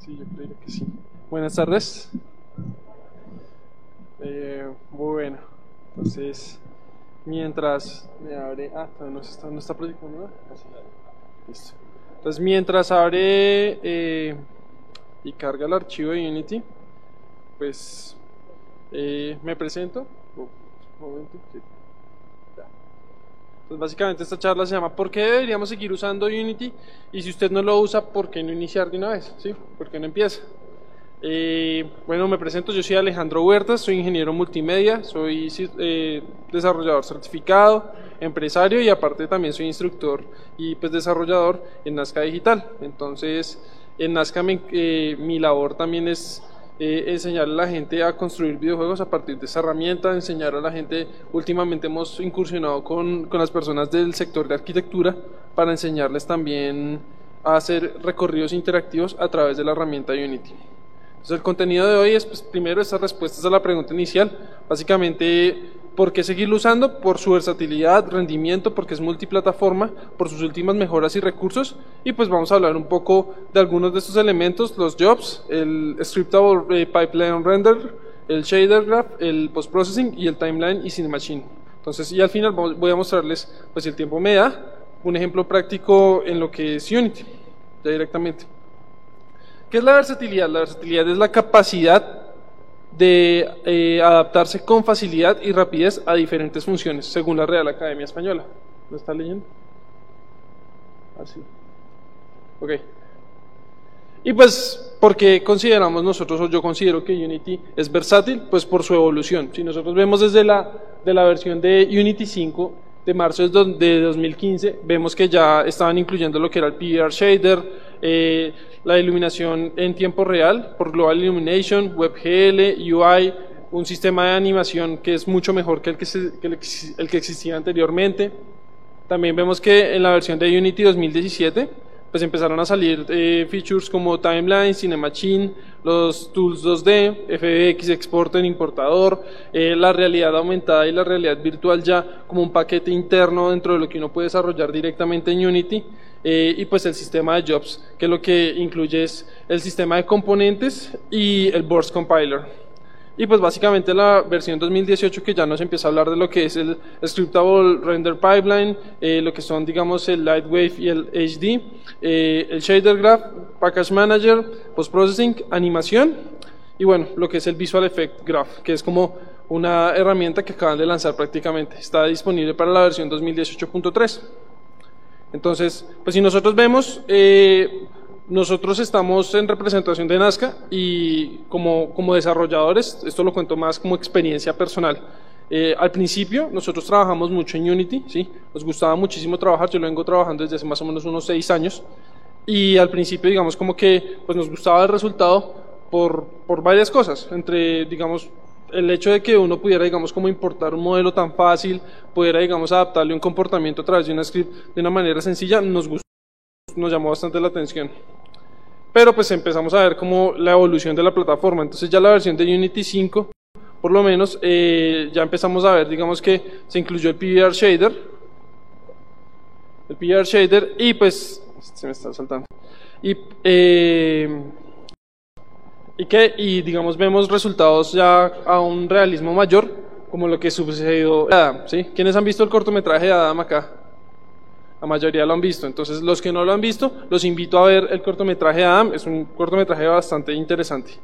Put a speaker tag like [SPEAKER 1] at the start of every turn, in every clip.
[SPEAKER 1] Sí, yo creo que sí. Buenas tardes. Bueno, entonces, mientras me abre. Todavía no está proyectando nada. Ah, sí. Listo. Entonces, mientras abre y carga el archivo de Unity, pues me presento. Un momento. Sí. Ya. Entonces, básicamente, esta charla se llama ¿por qué deberíamos seguir usando Unity? Y si usted no lo usa, ¿por qué no iniciar de una vez? ¿Sí? ¿Por qué no empieza? Bueno, me presento, yo soy Alejandro Huertas, soy ingeniero multimedia, soy desarrollador certificado, empresario y aparte también soy instructor y pues desarrollador en Nazca Digital. Entonces, en Nazca mi labor también es enseñarle a la gente a construir videojuegos a partir de esa herramienta, enseñar a la gente, últimamente hemos incursionado con las personas del sector de arquitectura para enseñarles también a hacer recorridos interactivos a través de la herramienta Unity. Entonces el contenido de hoy es pues, primero estas respuestas a la pregunta inicial, básicamente ¿por qué seguirlo usando? Por su versatilidad, rendimiento, porque es multiplataforma, por sus últimas mejoras y recursos, y pues vamos a hablar un poco de algunos de estos elementos, los jobs, el scriptable pipeline render, el shader graph, el post-processing y el timeline y cinemachine. Entonces y al final voy a mostrarles, pues si el tiempo me da, un ejemplo práctico en lo que es Unity, ya directamente. ¿Qué es la versatilidad? La versatilidad es la capacidad de adaptarse con facilidad y rapidez a diferentes funciones, según la Real Academia Española. ¿Lo está leyendo? Así. Ok. Y pues, ¿por qué consideramos nosotros, o yo considero que Unity es versátil? Pues por su evolución. Si nosotros vemos desde la versión de Unity 5 de marzo de 2015, vemos que ya estaban incluyendo lo que era el PBR Shader, la iluminación en tiempo real por Global Illumination, WebGL, UI, un sistema de animación que es mucho mejor que el que existía anteriormente. También vemos que en la versión de Unity 2017 pues empezaron a salir features como Timeline, Cinemachine, los tools 2D, FBX, exporter, importador, la realidad aumentada y la realidad virtual ya como un paquete interno dentro de lo que uno puede desarrollar directamente en Unity, y pues el sistema de jobs, que lo que incluye es el sistema de componentes y el Burst Compiler. Y pues básicamente la versión 2018 que ya nos empieza a hablar de lo que es el Scriptable Render Pipeline, lo que son digamos el Lightwave y el HD, el Shader Graph, Package Manager, Post Processing, animación y bueno, lo que es el Visual Effect Graph, que es como una herramienta que acaban de lanzar prácticamente, está disponible para la versión 2018.3. Entonces, pues si nosotros vemos, nosotros estamos en representación de Nazca y como desarrolladores, esto lo cuento más como experiencia personal. Al principio nosotros trabajamos mucho en Unity, ¿sí? Nos gustaba muchísimo trabajar, yo lo vengo trabajando desde hace más o menos unos 6 años y al principio digamos como que pues nos gustaba el resultado por varias cosas, entre digamos el hecho de que uno pudiera digamos como importar un modelo tan fácil, pudiera digamos adaptarle un comportamiento a través de una script de una manera sencilla, nos llamó bastante la atención. Pero pues empezamos a ver como la evolución de la plataforma, entonces ya la versión de Unity 5, por lo menos, ya empezamos a ver, digamos que se incluyó el PBR Shader, y pues, se me está saltando, y digamos vemos resultados ya a un realismo mayor, como lo que sucedió Adam, ¿sí? ¿Quiénes han visto el cortometraje de Adam acá? La mayoría lo han visto, entonces los que no lo han visto, los invito a ver el cortometraje de Adam, es un cortometraje bastante interesante.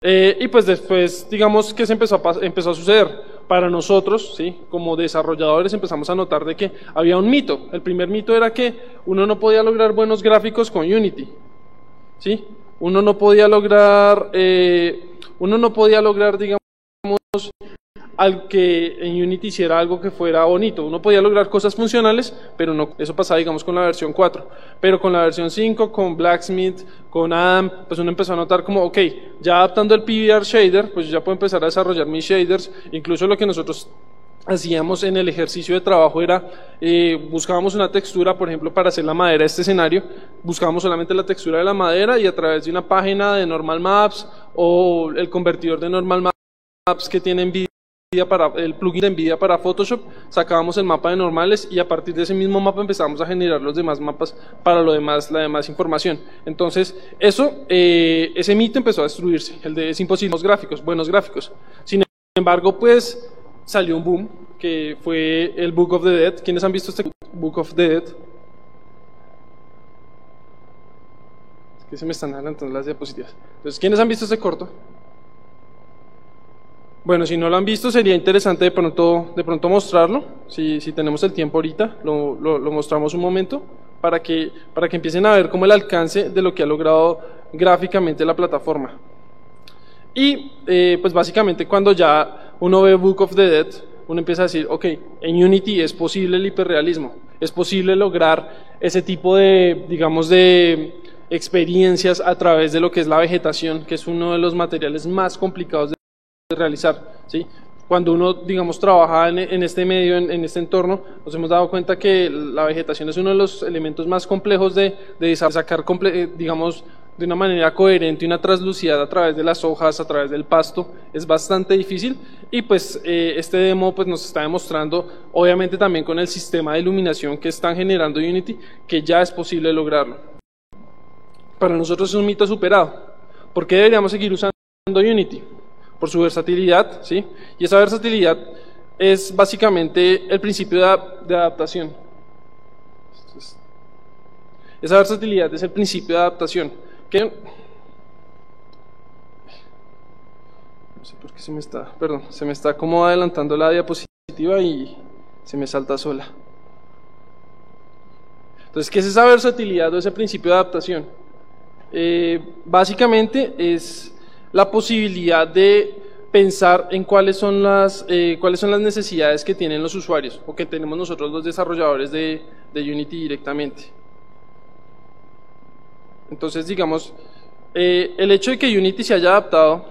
[SPEAKER 1] Y pues después, digamos que se empezó a suceder para nosotros, ¿sí? Como desarrolladores empezamos a notar de que había un mito. El primer mito era que uno no podía lograr buenos gráficos con Unity, ¿sí? Uno no podía lograr, digamos, al que en Unity hiciera algo que fuera bonito. Uno podía lograr cosas funcionales, pero no, eso pasaba digamos con la versión 4, pero con la versión 5, con Blacksmith, con Adam, pues uno empezó a notar como, ok, ya adaptando el PBR shader, pues ya puedo empezar a desarrollar mis shaders, incluso lo que nosotros hacíamos en el ejercicio de trabajo era, buscábamos una textura, por ejemplo, para hacer la madera de este escenario, buscábamos solamente la textura de la madera y a través de una página de Normal Maps o el convertidor de Normal Maps que tiene NVIDIA el plugin de NVIDIA para Photoshop, sacábamos el mapa de normales y a partir de ese mismo mapa empezábamos a generar los demás mapas para la demás información. Entonces, ese mito empezó a destruirse, el de es imposible, buenos gráficos. Sin embargo, pues salió un boom, que fue el Book of the Dead. ¿Quiénes han visto este Book of the Dead? Es que se me están adelantando las diapositivas. Entonces, ¿quiénes han visto este corto? Bueno, si no lo han visto, sería interesante de pronto mostrarlo. Si tenemos el tiempo ahorita, lo mostramos un momento para que empiecen a ver cómo el alcance de lo que ha logrado gráficamente la plataforma. Y pues básicamente cuando ya uno ve Book of the Dead, uno empieza a decir, ok, en Unity es posible el hiperrealismo, es posible lograr ese tipo de, digamos, de experiencias a través de lo que es la vegetación, que es uno de los materiales más complicados de realizar, ¿sí? Cuando uno, digamos, trabaja en este medio, en este entorno, nos hemos dado cuenta que la vegetación es uno de los elementos más complejos de sacar, digamos, de una manera coherente una translucidad a través de las hojas, a través del pasto. Es bastante difícil y pues este demo pues nos está demostrando, obviamente también con el sistema de iluminación que están generando Unity, que ya es posible lograrlo. Para nosotros es un mito superado. ¿Por qué deberíamos seguir usando Unity? Por su versatilidad, ¿sí? Y esa versatilidad es básicamente el principio de adaptación. Esa versatilidad es el principio de adaptación. Que no sé por qué se me está como adelantando la diapositiva y se me salta sola. Entonces, ¿qué es esa versatilidad o ese principio de adaptación? Básicamente es la posibilidad de pensar en cuáles son las necesidades que tienen los usuarios o que tenemos nosotros los desarrolladores de Unity directamente. Entonces, digamos, el hecho de que Unity se haya adaptado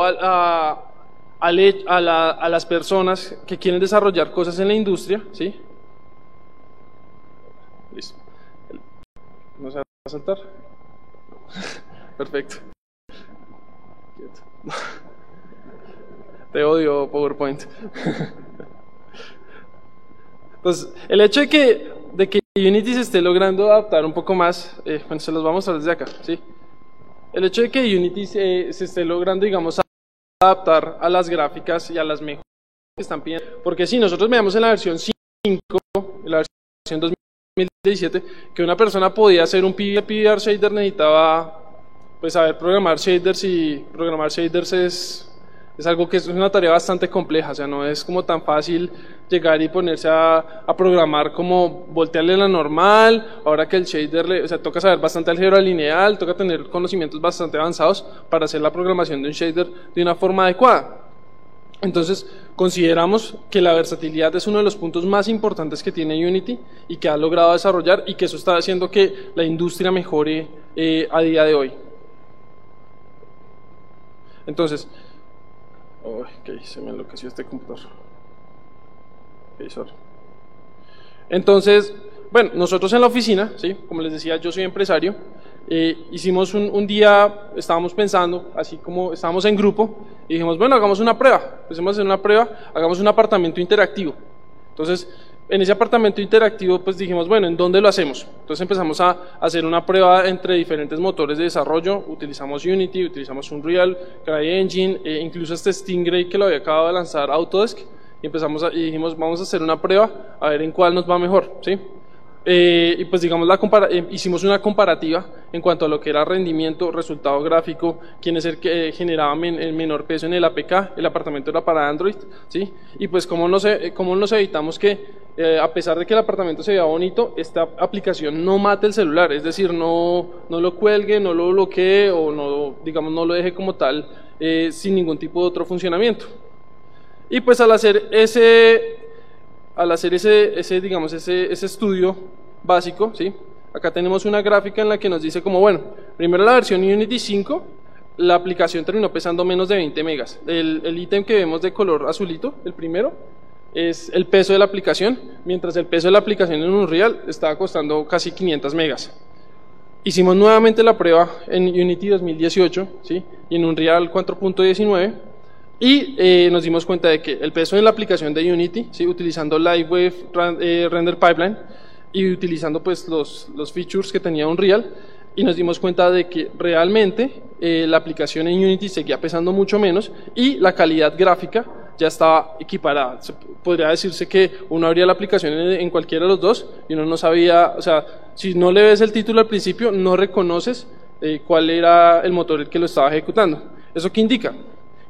[SPEAKER 1] a las personas que quieren desarrollar cosas en la industria, ¿sí? Listo. ¿No se va a saltar? Perfecto. Te odio, PowerPoint. Entonces, el hecho de que Unity se esté logrando adaptar un poco más, bueno, se los vamos a mostrar desde acá, ¿sí? El hecho de que Unity se esté logrando, digamos, adaptar a las gráficas y a las mejoras que están pidiendo, porque si nosotros veamos en la versión 5, en la versión 2017, que una persona podía hacer un PBR shader, necesitaba pues saber programar shaders, y programar shaders es algo que es una tarea bastante compleja, o sea, no es como tan fácil llegar y ponerse a programar como voltearle la normal, ahora que el shader, o sea, toca saber bastante álgebra lineal, toca tener conocimientos bastante avanzados para hacer la programación de un shader de una forma adecuada. Entonces, consideramos que la versatilidad es uno de los puntos más importantes que tiene Unity y que ha logrado desarrollar, y que eso está haciendo que la industria mejore a día de hoy. Entonces, ok, se me enloqueció este computador. Ok, sorry. Entonces, bueno, nosotros en la oficina, ¿sí? Como les decía, yo soy empresario. Hicimos un día, estábamos pensando, así como estábamos en grupo, y dijimos, bueno, hagamos una prueba. Empecemos a hacer una prueba, hagamos un apartamento interactivo. Entonces, en ese apartamento interactivo, pues dijimos, bueno, ¿en dónde lo hacemos? Entonces empezamos a hacer una prueba entre diferentes motores de desarrollo. Utilizamos Unity, utilizamos Unreal, CryEngine, incluso este Stingray que lo había acabado de lanzar Autodesk, y dijimos, vamos a hacer una prueba, a ver en cuál nos va mejor, ¿sí? Y pues digamos, hicimos una comparativa en cuanto a lo que era rendimiento, resultado gráfico, quién es el que generaba el menor peso en el APK. El apartamento era para Android, ¿sí? Y pues cómo nos evitamos que, a pesar de que el apartamento se vea bonito, esta aplicación no mate el celular, es decir, no lo cuelgue, no lo bloquee, o no, digamos, no lo deje como tal sin ningún tipo de otro funcionamiento. Y pues al hacer ese estudio básico, ¿sí? Acá tenemos una gráfica en la que nos dice como, bueno, primero la versión Unity 5, la aplicación terminó pesando menos de 20 megas. El ítem que vemos de color azulito, el primero, es el peso de la aplicación, mientras el peso de la aplicación en Unreal estaba costando casi 500 megas. Hicimos nuevamente la prueba en Unity 2018, ¿sí? Y en Unreal 4.19, Y nos dimos cuenta de que el peso en la aplicación de Unity, ¿sí? Utilizando Lightwave Render Pipeline y utilizando pues los features que tenía Unreal, y nos dimos cuenta de que realmente la aplicación en Unity seguía pesando mucho menos y la calidad gráfica ya estaba equiparada. Podría decirse que uno abría la aplicación en cualquiera de los dos y uno no sabía, o sea, si no le ves el título al principio, no reconoces cuál era el motor el que lo estaba ejecutando. ¿Eso qué indica?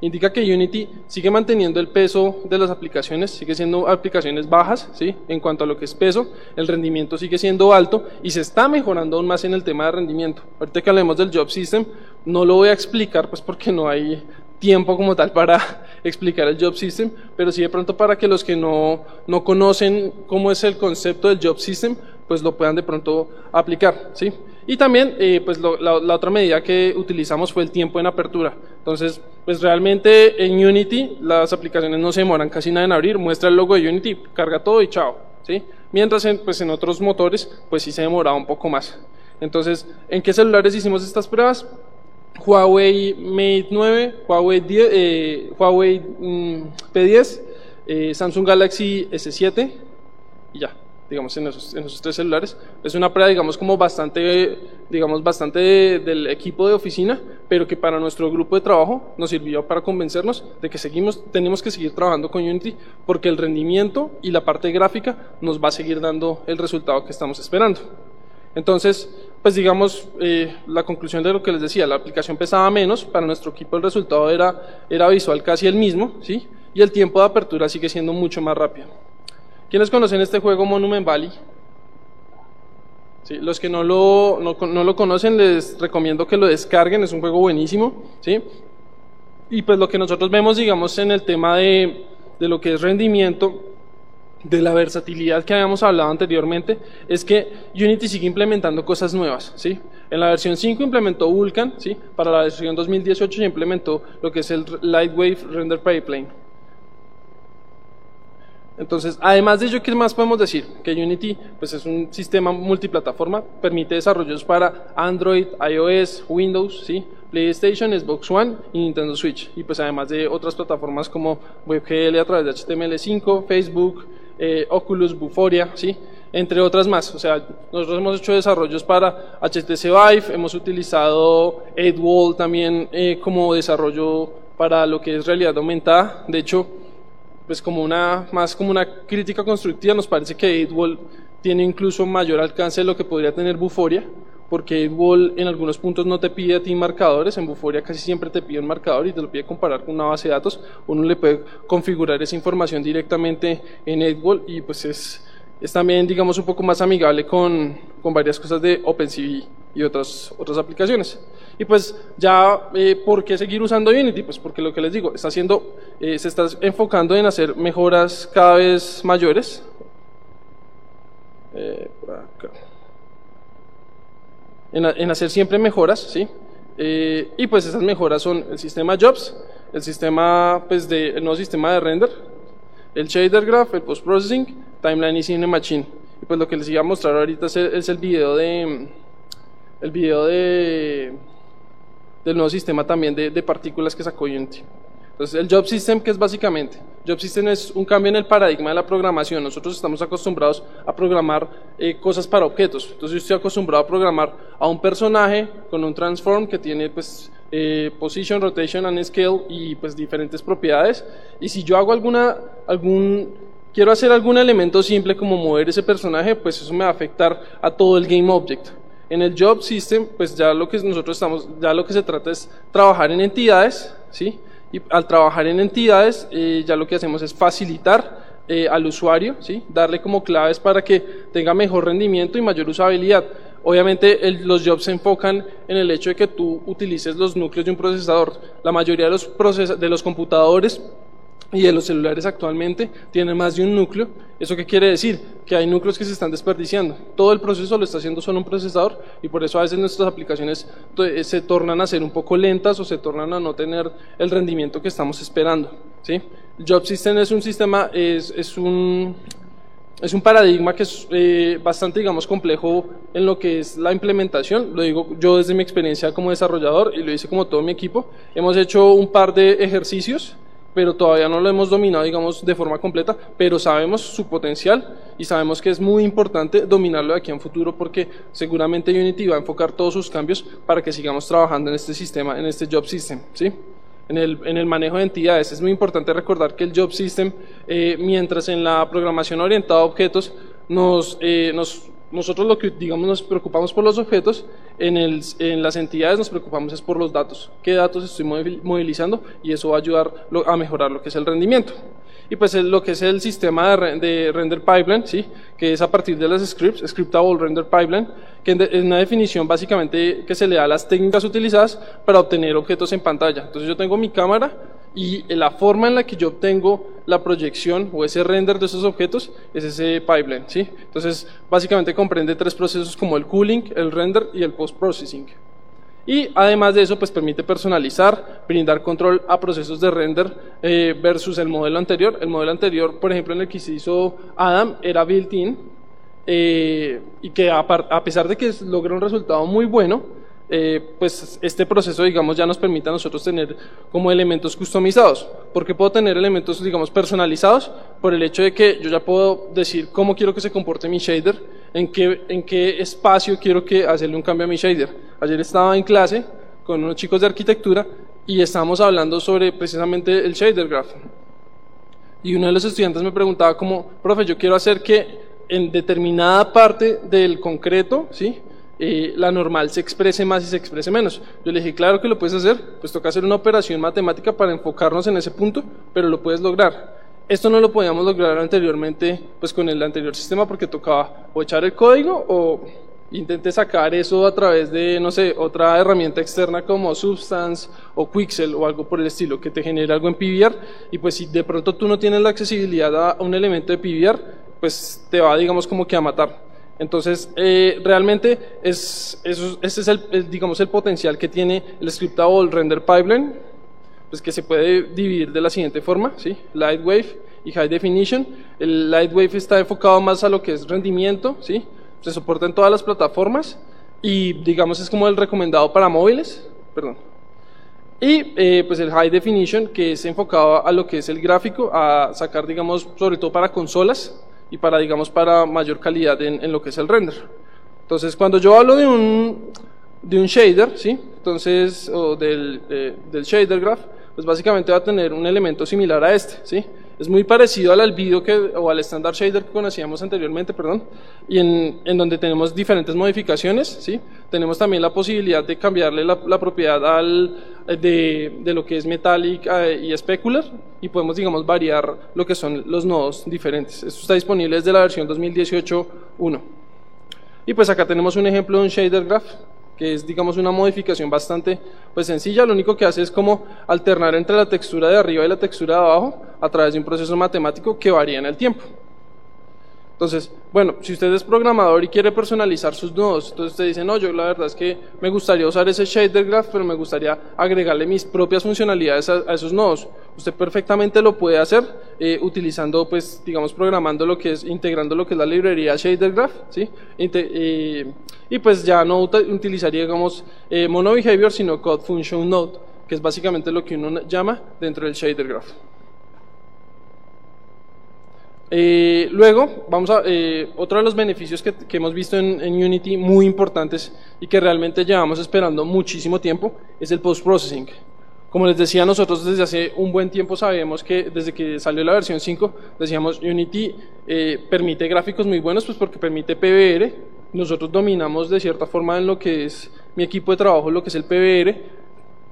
[SPEAKER 1] Indica que Unity sigue manteniendo el peso de las aplicaciones, sigue siendo aplicaciones bajas, ¿sí? En cuanto a lo que es peso, el rendimiento sigue siendo alto y se está mejorando aún más en el tema de rendimiento. Ahorita que hablemos del Job System, no lo voy a explicar pues porque no hay tiempo como tal para explicar el Job System, pero sí de pronto para que los que no conocen cómo es el concepto del Job System, pues lo puedan de pronto aplicar, ¿sí? Y también, pues la otra medida que utilizamos fue el tiempo en apertura. Entonces, pues realmente en Unity las aplicaciones no se demoran casi nada en abrir, muestra el logo de Unity, carga todo y chao, ¿sí? Mientras en otros motores, pues sí se demoraba un poco más. Entonces, ¿en qué celulares hicimos estas pruebas? Huawei Mate 9, Huawei P10, Samsung Galaxy S7 y ya. Digamos en esos tres celulares. Es una prueba, digamos, como bastante del equipo de oficina, pero que para nuestro grupo de trabajo nos sirvió para convencernos de que tenemos que seguir trabajando con Unity, porque el rendimiento y la parte gráfica nos va a seguir dando el resultado que estamos esperando. Entonces, pues digamos, la conclusión de lo que les decía, la aplicación pesaba menos, para nuestro equipo el resultado era visual casi el mismo, ¿sí? Y el tiempo de apertura sigue siendo mucho más rápido. ¿Quiénes conocen este juego Monument Valley? Sí, los que no lo conocen les recomiendo que lo descarguen, es un juego buenísimo, ¿sí? Y pues lo que nosotros vemos, digamos, en el tema de lo que es rendimiento, de la versatilidad que habíamos hablado anteriormente, es que Unity sigue implementando cosas nuevas, ¿sí? En la versión 5 implementó Vulkan, ¿sí? Para la versión 2018 ya implementó lo que es el Lightwave Render Pipeline. Entonces, además de ello, ¿qué más podemos decir? Que Unity pues, es un sistema multiplataforma, permite desarrollos para Android, iOS, Windows, ¿sí? PlayStation, Xbox One y Nintendo Switch. Y pues además de otras plataformas como WebGL a través de HTML5, Facebook, Oculus, Vuforia, ¿sí? Entre otras más. O sea, nosotros hemos hecho desarrollos para HTC Vive, hemos utilizado 8Wall también como desarrollo para lo que es realidad aumentada. De hecho, pues más como una crítica constructiva, nos parece que 8Wall tiene incluso mayor alcance de lo que podría tener Vuforia, porque 8Wall en algunos puntos no te pide a ti marcadores, en Vuforia casi siempre te pide un marcador y te lo pide comparar con una base de datos. Uno le puede configurar esa información directamente en 8Wall y pues es también, digamos, un poco más amigable con varias cosas de OpenCV y otras aplicaciones. Y pues ya, ¿por qué seguir usando Unity? Pues porque lo que les digo, se está enfocando en hacer mejoras cada vez mayores. Por acá. En hacer siempre mejoras, ¿sí? Y pues esas mejoras son el sistema Jobs, el sistema, pues el nuevo sistema de render, el shader graph, el post processing, timeline y cine machine. Y pues lo que les iba a mostrar ahorita es el video del nuevo sistema también de partículas que sacó Unity. Entonces el Job System, ¿qué es básicamente? Job System es un cambio en el paradigma de la programación. Nosotros estamos acostumbrados a programar cosas para objetos. Entonces yo estoy acostumbrado a programar a un personaje con un transform que tiene pues position, rotation and scale y pues diferentes propiedades. Y si yo hago quiero hacer algún elemento simple como mover ese personaje, pues eso me va a afectar a todo el game object. En el Job System, pues ya lo que se trata es trabajar en entidades, ¿sí? Y al trabajar en entidades, ya lo que hacemos es facilitar al usuario, ¿sí? Darle como claves para que tenga mejor rendimiento y mayor usabilidad. Obviamente los jobs se enfocan en el hecho de que tú utilices los núcleos de un procesador. La mayoría de los computadores y de los celulares actualmente tienen más de un núcleo. ¿Eso qué quiere decir? Que hay núcleos que se están desperdiciando. Todo el proceso lo está haciendo solo un procesador y por eso a veces nuestras aplicaciones se tornan a ser un poco lentas o se tornan a no tener el rendimiento que estamos esperando, ¿sí? El Job System es un sistema, es un paradigma que es bastante, digamos, complejo en lo que es la implementación. Lo digo yo desde mi experiencia como desarrollador y lo hice como todo mi equipo. Hemos hecho un par de ejercicios pero todavía no lo hemos dominado, digamos, de forma completa, pero sabemos su potencial y sabemos que es muy importante dominarlo de aquí a un futuro porque seguramente Unity va a enfocar todos sus cambios para que sigamos trabajando en este sistema, en este job system, ¿sí? En el manejo de entidades. Es muy importante recordar que el job system, mientras en la programación orientada a objetos, nosotros lo que digamos nos preocupamos por los objetos, en las entidades nos preocupamos es por los datos, qué datos estoy movilizando, y eso va a ayudar a mejorar lo que es el rendimiento. Y pues lo que es el sistema de render pipeline, ¿sí? Que es a partir de las scripts, scriptable render pipeline, que es una definición básicamente que se le da a las técnicas utilizadas para obtener objetos en pantalla. Entonces yo tengo mi cámara y la forma en la que yo obtengo la proyección o ese render de esos objetos es ese pipeline, ¿sí? Entonces básicamente comprende tres procesos como el cooling, el render y el post-processing. Y además de eso, pues permite personalizar, brindar control a procesos de render versus el modelo anterior. El modelo anterior, por ejemplo, en el que se hizo Adam, era built-in y que a pesar de que logra un resultado muy bueno, pues este proceso, digamos, ya nos permite a nosotros tener como elementos customizados. ¿Por qué puedo tener elementos, digamos, personalizados? Por el hecho de que yo ya puedo decir cómo quiero que se comporte mi shader, en qué espacio quiero hacerle un cambio a mi shader. Ayer estaba en clase con unos chicos de arquitectura y estábamos hablando sobre precisamente el shader graph. Y uno de los estudiantes me preguntaba como, profe, yo quiero hacer que en determinada parte del concreto, ¿sí?, la normal se exprese más y se exprese menos. Yo le dije, claro que lo puedes hacer, pues toca hacer una operación matemática para enfocarnos en ese punto, pero lo puedes lograr. Esto no lo podíamos lograr anteriormente, pues con el anterior sistema, porque tocaba o echar el código o intente sacar eso a través de, no sé, otra herramienta externa como Substance o Quixel o algo por el estilo, que te genere algo en PBR, y pues si de pronto tú no tienes la accesibilidad a un elemento de PBR, pues te va, digamos, como que a matar. Entonces, realmente ese es digamos, el potencial que tiene el scriptable render pipeline, pues que se puede dividir de la siguiente forma, ¿sí? Lightwave y High Definition. El Lightwave está enfocado más a lo que es rendimiento, ¿sí? Se soporta en todas las plataformas y, digamos, es como el recomendado para móviles, perdón. Y pues el High Definition, que es enfocado a lo que es el gráfico, a sacar, digamos, sobre todo para consolas, y para, digamos, para mayor calidad en lo que es el render. Entonces, cuando yo hablo de un shader, ¿sí? Entonces, o del shader graph, pues básicamente va a tener un elemento similar a este, ¿sí? Es muy parecido al albedo o al standard shader que conocíamos anteriormente, perdón, y en donde tenemos diferentes modificaciones, ¿sí? Tenemos también la posibilidad de cambiarle la propiedad de lo que es metallic y specular, y podemos, digamos, variar lo que son los nodos diferentes. Esto está disponible desde la versión 2018.1. Y pues acá tenemos un ejemplo de un shader graph, que es, digamos, una modificación bastante pues sencilla. Lo único que hace es como alternar entre la textura de arriba y la textura de abajo a través de un proceso matemático que varía en el tiempo. Entonces, bueno, si usted es programador y quiere personalizar sus nodos, entonces usted dice, no, yo la verdad es que me gustaría usar ese shader graph, pero me gustaría agregarle mis propias funcionalidades a esos nodos. Usted perfectamente lo puede hacer utilizando, pues, digamos, programando lo que es, integrando lo que es la librería shader graph, ¿sí? Y pues ya no utilizaría, digamos, mono behavior, sino code function node, que es básicamente lo que uno llama dentro del shader graph. Luego, vamos a otro de los beneficios que hemos visto en Unity muy importantes y que realmente llevamos esperando muchísimo tiempo es el post-processing. Como les decía, nosotros desde hace un buen tiempo sabemos que desde que salió la versión 5, decíamos Unity permite gráficos muy buenos, pues porque permite PBR. Nosotros dominamos de cierta forma en lo que es mi equipo de trabajo, lo que es el PBR,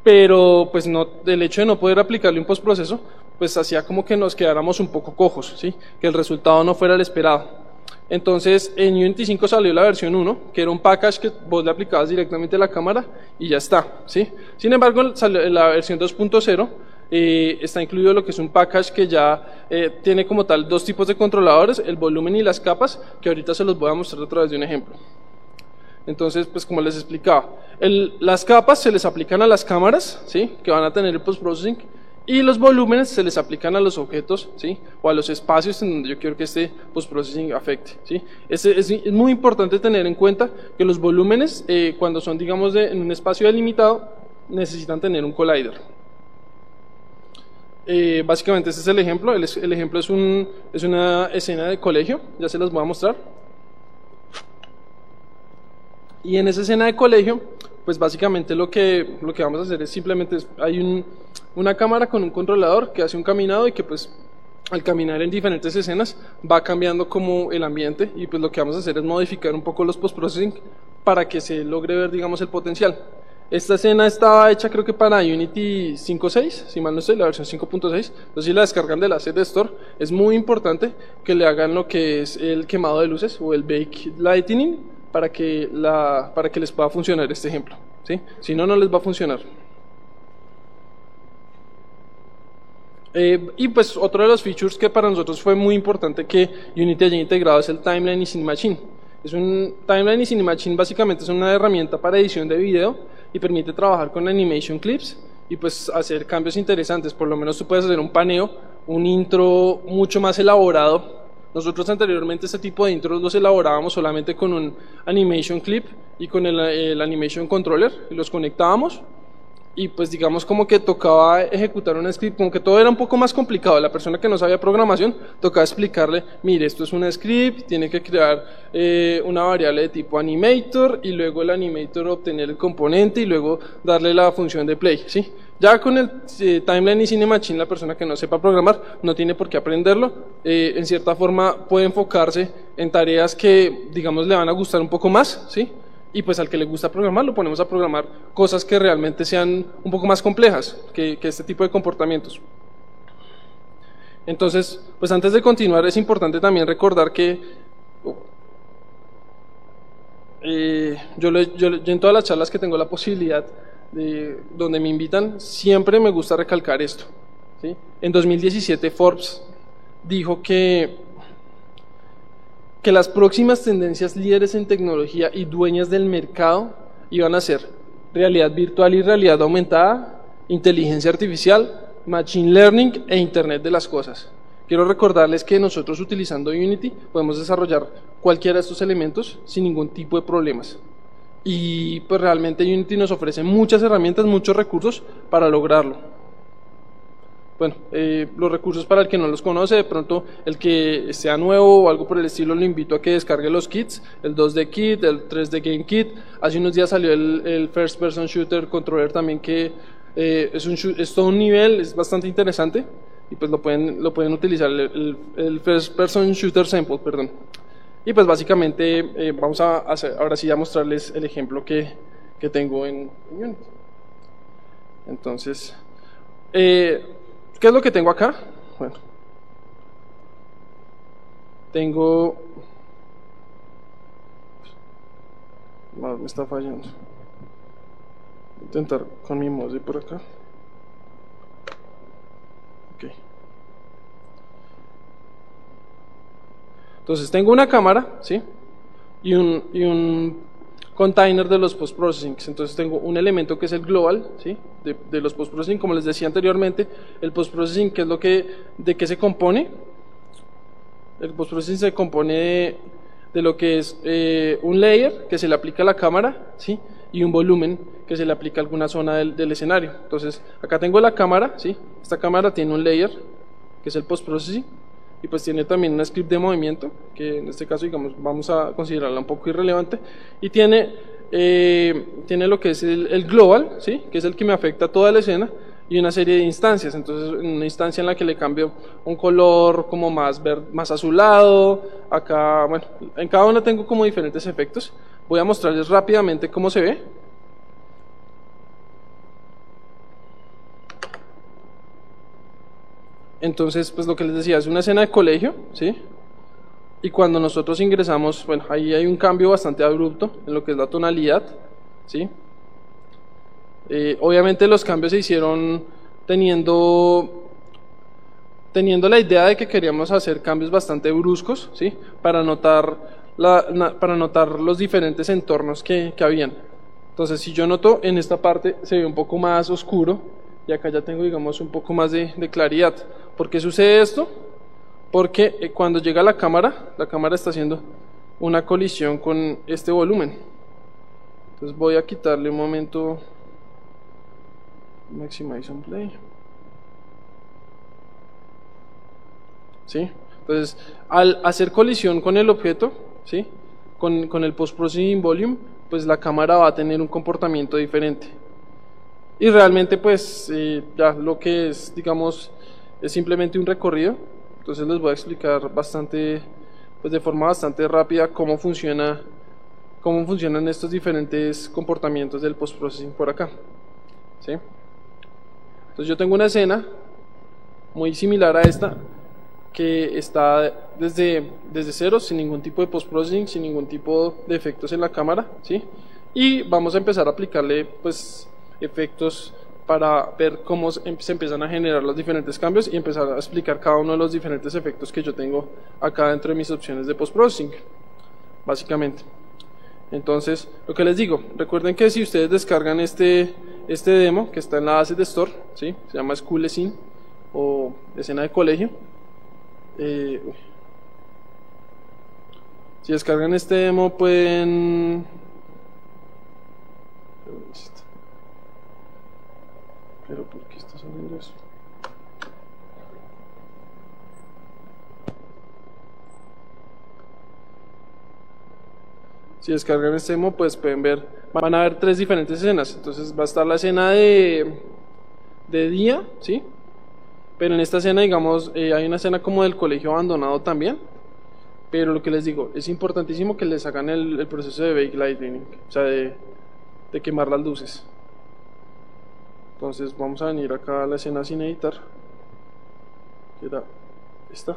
[SPEAKER 1] pero pues no, el hecho de no poder aplicarle un postproceso pues hacía como que nos quedáramos un poco cojos, ¿sí? Que el resultado no fuera el esperado. Entonces en Unity 5 salió la versión 1, que era un package que vos le aplicabas directamente a la cámara y ya está, ¿sí? Sin embargo, salió la versión 2.0, está incluido lo que es un package que ya tiene como tal dos tipos de controladores, el volumen y las capas, que ahorita se los voy a mostrar a través de un ejemplo. Entonces, pues como les explicaba, las capas se les aplican a las cámaras, ¿sí? Que van a tener el post-processing, y los volúmenes se les aplican a los objetos, ¿sí? O a los espacios en donde yo quiero que este post-processing afecte, ¿sí? Es muy importante tener en cuenta que los volúmenes, cuando son, digamos, en un espacio delimitado, necesitan tener un collider. Básicamente este es el ejemplo. El ejemplo es una escena de colegio, ya se las voy a mostrar. Y en esa escena de colegio, pues básicamente lo que vamos a hacer es simplemente, hay una cámara con un controlador que hace un caminado y que pues al caminar en diferentes escenas va cambiando como el ambiente, y pues lo que vamos a hacer es modificar un poco los post-processing para que se logre ver, digamos, el potencial. Esta escena estaba hecha creo que para Unity 5.6, si mal no estoy, la versión 5.6. Entonces si la descargan del Asset Store, es muy importante que le hagan lo que es el quemado de luces o el Bake Lightning para que les pueda funcionar este ejemplo, ¿sí? Si no, no les va a funcionar. Y pues otro de los features que para nosotros fue muy importante que Unity haya integrado es el Timeline y Cinemachine. Timeline y Cinemachine básicamente es una herramienta para edición de video y permite trabajar con animation clips y pues hacer cambios interesantes. Por lo menos tú puedes hacer un paneo, un intro mucho más elaborado. Nosotros anteriormente este tipo de intros los elaborábamos solamente con un animation clip y con el animation controller, y los conectábamos. Y pues digamos como que tocaba ejecutar un script, como que todo era un poco más complicado. La persona que no sabía programación tocaba explicarle, mire, esto es un script, tiene que crear una variable de tipo animator, y luego el animator obtener el componente y luego darle la función de play, ¿sí? Ya con el Timeline y Cinemachine, la persona que no sepa programar no tiene por qué aprenderlo. En cierta forma puede enfocarse en tareas que digamos le van a gustar un poco más, ¿sí? Y pues al que le gusta programar lo ponemos a programar cosas que realmente sean un poco más complejas que este tipo de comportamientos. Entonces, pues antes de continuar es importante también recordar que yo en todas las charlas que tengo la posibilidad donde me invitan, siempre me gusta recalcar esto, ¿sí? En 2017 Forbes dijo que las próximas tendencias líderes en tecnología y dueñas del mercado iban a ser realidad virtual y realidad aumentada, inteligencia artificial, machine learning e internet de las cosas. Quiero recordarles que nosotros utilizando Unity podemos desarrollar cualquiera de estos elementos sin ningún tipo de problemas. Y pues realmente Unity nos ofrece muchas herramientas, muchos recursos para lograrlo. Bueno, los recursos para el que no los conoce, de pronto el que sea nuevo o algo por el estilo, lo invito a que descargue los kits, el 2D Kit, el 3D Game Kit. Hace unos días salió el First Person Shooter Controller también, que es todo un nivel, es bastante interesante, y pues lo pueden utilizar, el First Person Shooter Sample, perdón. Y pues básicamente vamos a hacer, ahora sí a mostrarles el ejemplo que tengo en Unity. Entonces, ¿qué es lo que tengo acá? Bueno, tengo... No, me está fallando. Voy a intentar con mi mouse por acá. Ok. Entonces tengo una cámara, ¿sí? Y un container de los post-processing. Entonces tengo un elemento que es el global, ¿sí? de los post-processing, como les decía anteriormente. El post-processing, ¿qué es de qué se compone? El post-processing se compone de lo que es un layer que se le aplica a la cámara, ¿sí? Y un volumen que se le aplica a alguna zona del escenario. Entonces acá tengo la cámara, ¿sí? Esta cámara tiene un layer que es el post-processing, y pues tiene también un script de movimiento, que en este caso digamos vamos a considerarla un poco irrelevante, y tiene lo que es el global, ¿sí? Que es el que me afecta a toda la escena, y una serie de instancias. Entonces una instancia en la que le cambio un color como más azulado, acá, bueno, en cada una tengo como diferentes efectos. Voy a mostrarles rápidamente cómo se ve. Entonces, pues lo que les decía, es una escena de colegio, ¿sí? Y cuando nosotros ingresamos, bueno, ahí hay un cambio bastante abrupto en lo que es la tonalidad, ¿sí? Obviamente los cambios se hicieron teniendo la idea de que queríamos hacer cambios bastante bruscos, ¿sí? Para notar los diferentes entornos que habían. Entonces, si yo noto, en esta parte se ve un poco más oscuro, y acá ya tengo, digamos, un poco más de claridad. ¿Por qué sucede esto? Porque cuando llega la cámara está haciendo una colisión con este volumen. Entonces voy a quitarle un momento Maximize on Play. ¿sí? Entonces, al hacer colisión con el objeto, ¿sí? Con el post-processing volume, pues la cámara va a tener un comportamiento diferente. Y realmente, pues, ya lo que es, digamos, es simplemente un recorrido. Entonces les voy a explicar bastante, pues de forma bastante rápida cómo funcionan estos diferentes comportamientos del post-processing por acá, ¿sí? Entonces yo tengo una escena muy similar a esta, que está desde cero, sin ningún tipo de post-processing, sin ningún tipo de efectos en la cámara, ¿sí? Y vamos a empezar a aplicarle, pues, efectos para ver cómo se empiezan a generar los diferentes cambios y empezar a explicar cada uno de los diferentes efectos que yo tengo acá dentro de mis opciones de post-processing, básicamente. Entonces, lo que les digo, recuerden que si ustedes descargan este demo que está en la Asset Store, ¿sí? Se llama School Scene o escena de colegio. Si descargan este demo pueden... Pero ¿por qué está saliendo eso? Si descargan este demo, pues pueden ver, van a ver tres diferentes escenas. Entonces va a estar la escena de día, ¿sí? Pero en esta escena, digamos, hay una escena como del colegio abandonado también. Pero lo que les digo, es importantísimo que les hagan el proceso de backlighting, o sea, de quemar las luces. Entonces vamos a venir acá a la escena sin editar, que era esta,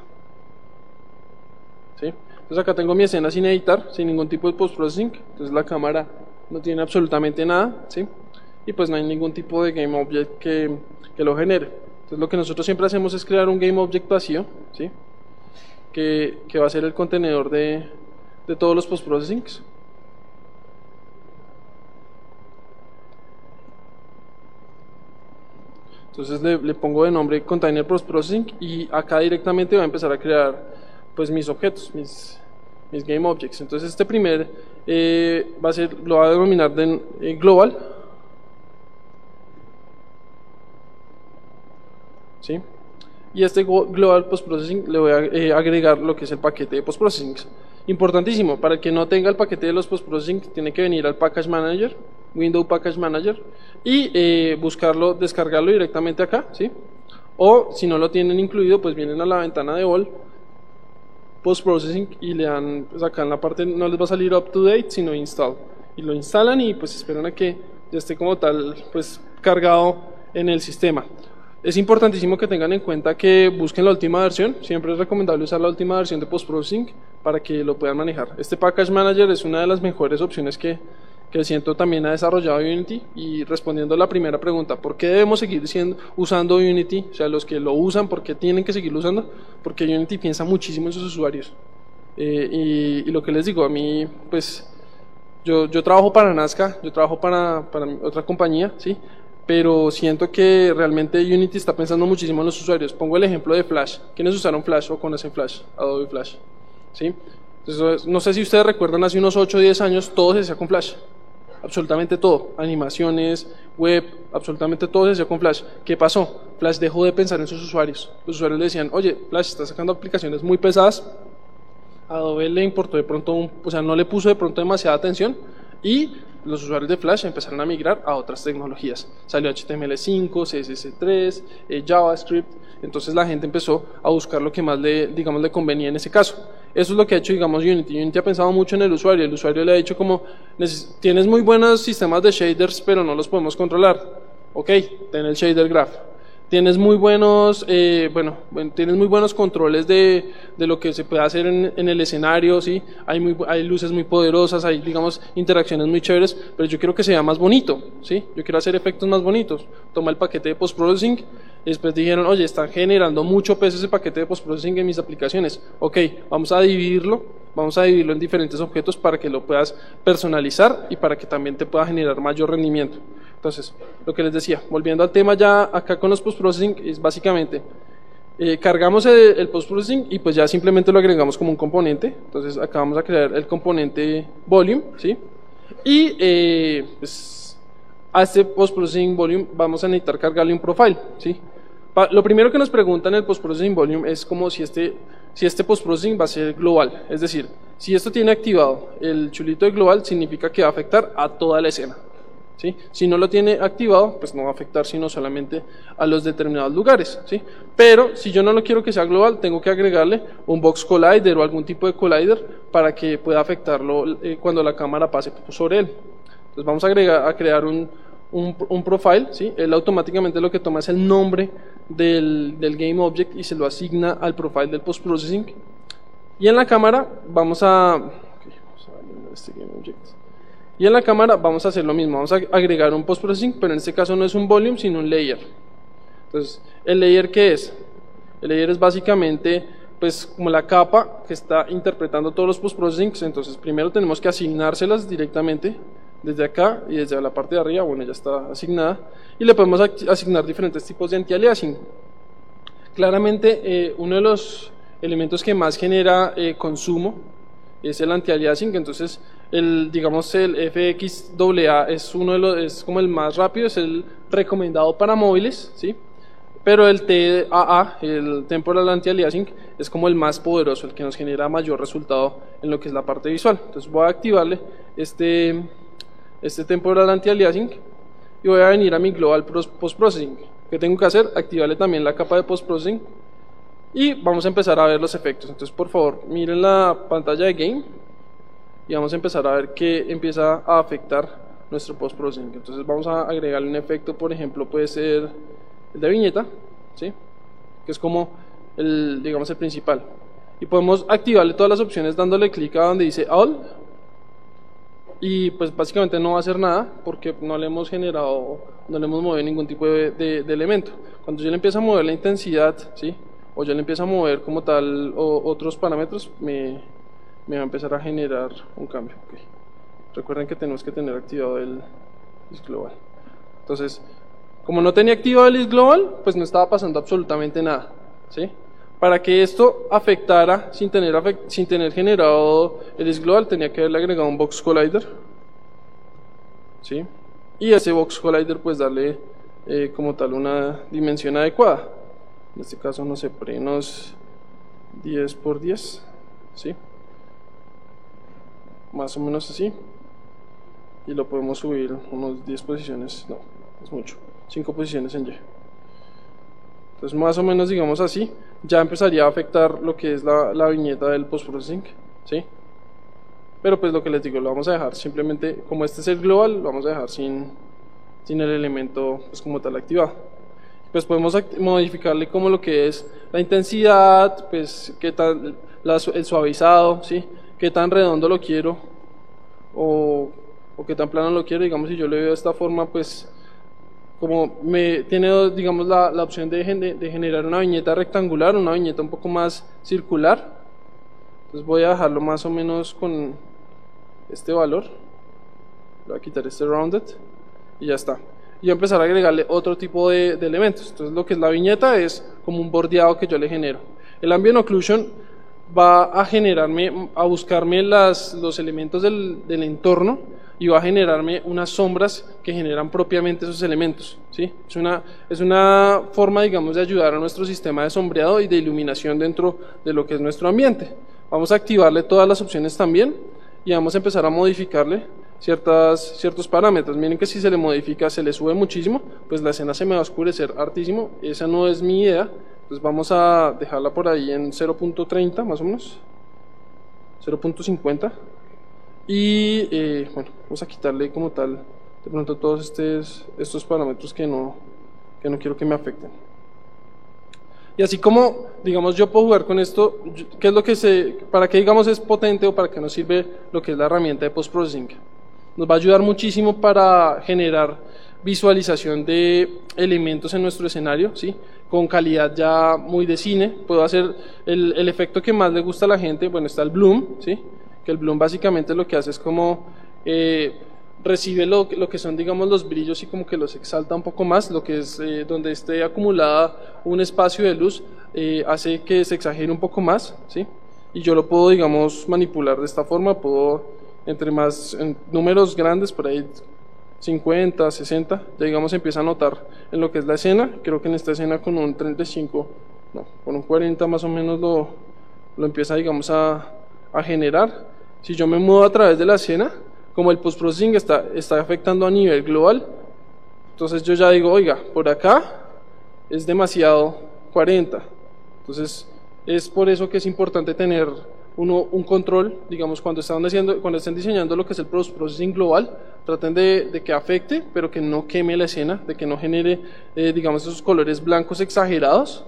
[SPEAKER 1] ¿sí? Entonces acá tengo mi escena sin editar, sin ningún tipo de post-processing. Entonces la cámara no tiene absolutamente nada, ¿sí? Y pues no hay ningún tipo de game object que lo genere. Entonces lo que nosotros siempre hacemos es crear un game object vacío, ¿sí? Que va a ser el contenedor de todos los post-processings. Entonces le pongo de nombre container post-processing y acá directamente va a empezar a crear pues mis objetos, mis game objects. Entonces este primer lo va a denominar de global, ¿sí? Y este global post-processing le voy a agregar lo que es el paquete de post-processing. Importantísimo, para el que no tenga el paquete de los post-processing tiene que venir al Package Manager, Window Package Manager, y buscarlo, descargarlo directamente acá, ¿sí? O si no lo tienen incluido, pues vienen a la ventana de All, Post-Processing, y le dan, pues acá en la parte no les va a salir Up to Date, sino Install. Y lo instalan y pues esperan a que ya esté como tal, pues cargado en el sistema. Es importantísimo que tengan en cuenta que busquen la última versión. Siempre es recomendable usar la última versión de Post-Processing para que lo puedan manejar. Este Package Manager es una de las mejores opciones que siento también ha desarrollado Unity. Y respondiendo a la primera pregunta, ¿por qué debemos seguir usando Unity? O sea, los que lo usan, ¿por qué tienen que seguirlo usando? Porque Unity piensa muchísimo en sus usuarios. Y lo que les digo, a mí, pues, yo trabajo para Nazca, yo trabajo para otra compañía, ¿sí? Pero siento que realmente Unity está pensando muchísimo en los usuarios. Pongo el ejemplo de Flash. ¿Quiénes usaron Flash o conocen Flash? Adobe Flash, ¿sí? Entonces, no sé si ustedes recuerdan, hace unos 8 o 10 años todo se hacía con Flash. Absolutamente todo. Animaciones, web, absolutamente todo se hacía con Flash. ¿Qué pasó? Flash dejó de pensar en sus usuarios. Los usuarios le decían, oye, Flash está sacando aplicaciones muy pesadas. Adobe le importó de pronto, o sea, no le puso de pronto demasiada atención y los usuarios de Flash empezaron a migrar a otras tecnologías. Salió HTML5, CSS3, JavaScript. Entonces la gente empezó a buscar lo que más le convenía en ese caso. Eso es lo que ha hecho, digamos, Unity. Unity ha pensado mucho en el usuario. El usuario le ha dicho como, tienes muy buenos sistemas de shaders, pero no los podemos controlar. Ok, ten el shader graph. Tienes muy buenos, tienes muy buenos controles de lo que se puede hacer en el escenario, ¿sí? Hay luces muy poderosas, hay, digamos, interacciones muy chéveres, pero yo quiero que sea más bonito, ¿sí? Yo quiero hacer efectos más bonitos. Toma el paquete de post-processing y después dijeron, oye, están generando mucho peso ese paquete de post-processing en mis aplicaciones. Ok, vamos a dividirlo en diferentes objetos para que lo puedas personalizar y para que también te pueda generar mayor rendimiento. Entonces, lo que les decía, volviendo al tema ya acá con los post-processing, es básicamente, cargamos el post-processing y pues ya simplemente lo agregamos como un componente. Entonces acá vamos a crear el componente volume, ¿sí? Y pues a este post-processing volume vamos a necesitar cargarle un profile, ¿sí? Lo primero que nos pregunta en el post-processing volume es como si este post-processing va a ser global. Es decir, si esto tiene activado el chulito de global, significa que va a afectar a toda la escena. ¿Sí? Si no lo tiene activado, pues no va a afectar sino solamente a los determinados lugares, ¿sí? Pero si yo no lo quiero que sea global, tengo que agregarle un box collider o algún tipo de collider para que pueda afectarlo cuando la cámara pase sobre él. Entonces vamos a crear un profile, ¿sí? Él automáticamente lo que toma es el nombre del game object y se lo asigna al profile del post processing. Y en la cámara vamos a eliminar este game object. Y en la cámara vamos a hacer lo mismo, vamos a agregar un post-processing, pero en este caso no es un volume, sino un layer. Entonces, ¿el layer qué es? El layer es básicamente, pues, como la capa que está interpretando todos los post-processings. Entonces, primero tenemos que asignárselas directamente desde acá y desde la parte de arriba, bueno, ya está asignada. Y le podemos asignar diferentes tipos de anti-aliasing. Claramente, uno de los elementos que más genera consumo es el anti-aliasing. Entonces digamos el FXAA es como el más rápido, es el recomendado para móviles, ¿sí? Pero el TAA, el Temporal Anti-Aliasing, es como el más poderoso, el que nos genera mayor resultado en lo que es la parte visual. Entonces voy a activarle este Temporal Anti-Aliasing y voy a venir a mi Global Post Processing. ¿Qué tengo que hacer? Activarle también la capa de Post Processing y vamos a empezar a ver los efectos. Entonces por favor miren la pantalla de Game y vamos a empezar a ver qué empieza a afectar nuestro post processing. Entonces vamos a agregarle un efecto, por ejemplo puede ser el de viñeta, ¿sí? Que es como digamos el principal, y podemos activarle todas las opciones dándole clic a donde dice All, y pues básicamente no va a hacer nada porque no le hemos movido ningún tipo de elemento. Cuando yo le empiezo a mover la intensidad, ¿sí? O yo le empiezo a mover como tal otros parámetros, me va a empezar a generar un cambio. Okay. Recuerden que tenemos que tener activado el list global. Entonces, como no tenía activado el list global, pues no estaba pasando absolutamente nada, ¿sí? Para que esto afectara sin tener generado el list global, tenía que haberle agregado un box collider, ¿sí? Y a ese box collider pues darle como tal una dimensión adecuada. En este caso, no sé, por ahí unos 10 por 10, ¿sí? Más o menos así. Y lo podemos subir unos 10 posiciones, no, es mucho, 5 posiciones en Y. Entonces más o menos digamos así, ya empezaría a afectar lo que es la viñeta del post-processing, ¿sí? Pero pues lo que les digo, lo vamos a dejar simplemente, como este es el global, lo vamos a dejar sin el elemento pues como tal activado. Pues podemos modificarle como lo que es la intensidad, pues qué tal el suavizado, ¿sí? Qué tan redondo lo quiero o qué tan plano lo quiero. Digamos, si yo le veo de esta forma, pues como tiene digamos la opción de generar una viñeta rectangular, una viñeta un poco más circular. Entonces voy a dejarlo más o menos con este valor. Voy a quitar este rounded y ya está. Y voy a empezar a agregarle otro tipo de elementos. Entonces lo que es la viñeta es como un bordeado que yo le genero. El ambient occlusion va a buscarme los elementos del entorno y va a generarme unas sombras que generan propiamente esos elementos, ¿sí? Es una forma, digamos, de ayudar a nuestro sistema de sombreado y de iluminación dentro de lo que es nuestro ambiente. Vamos a activarle todas las opciones también y vamos a empezar a modificarle ciertos parámetros. Miren que si se le modifica, se le sube muchísimo, pues la escena se me va a oscurecer hartísimo. Esa no es mi idea. Entonces vamos a dejarla por ahí en 0.30 más o menos, 0.50. Y bueno, vamos a quitarle como tal de pronto todos estos parámetros que no quiero que me afecten. Y así como, digamos, yo puedo jugar con esto, ¿qué es lo que para qué digamos es potente o para qué nos sirve lo que es la herramienta de post-processing? Nos va a ayudar muchísimo para generar visualización de elementos en nuestro escenario, ¿sí? Con calidad ya muy de cine. Puedo hacer el efecto que más le gusta a la gente. Bueno, está el bloom, ¿sí? Que el bloom básicamente lo que hace es como recibe lo que son, digamos, los brillos y como que los exalta un poco más. Lo que es donde esté acumulada un espacio de luz hace que se exagere un poco más, ¿sí? Y yo lo puedo, digamos, manipular de esta forma. Puedo, en números grandes, por ahí 50, 60, ya digamos empieza a notar en lo que es la escena. Creo que en esta escena con un 35, no, con un 40 más o menos lo empieza, digamos, a generar. Si yo me muevo a través de la escena, como el post-processing está afectando a nivel global, entonces yo ya digo, oiga, por acá es demasiado 40. Entonces es por eso que es importante tener un control, digamos, cuando estén diseñando lo que es el post-processing global, traten de que afecte, pero que no queme la escena, de que no genere, digamos, esos colores blancos exagerados.